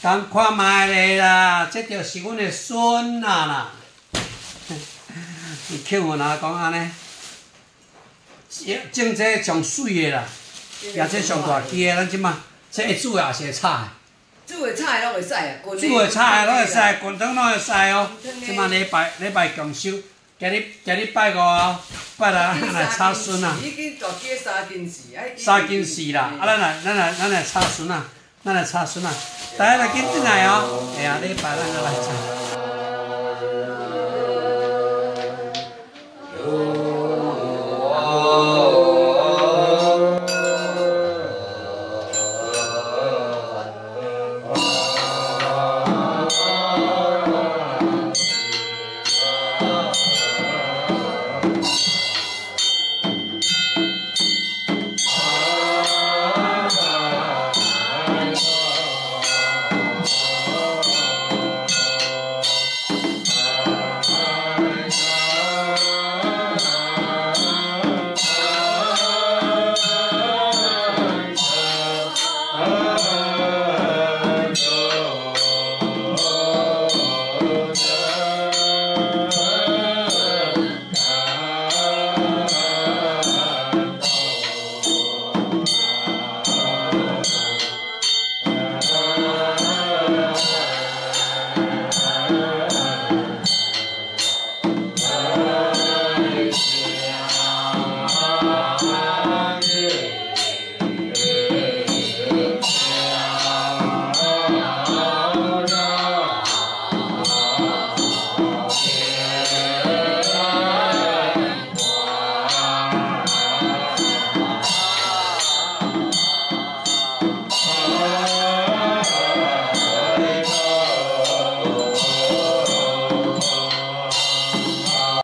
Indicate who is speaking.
Speaker 1: 刚看卖咧啦，这就是阮的孙啦。伊口阮阿讲安尼，种这上水的啦，也这上大支的，咱即马这会煮也是会炒的。
Speaker 2: 煮的菜拢会使啊，
Speaker 1: 煮的炒的拢会使，滚汤拢会使哦。即马礼拜共修，今日拜五后，拜六咱来炒笋啊。
Speaker 2: 已经大鸡3斤4，3
Speaker 1: 斤4啦，啊，咱来炒笋啊，咱来炒笋啊，大家来紧进来哦。哎呀，礼拜咱来炒。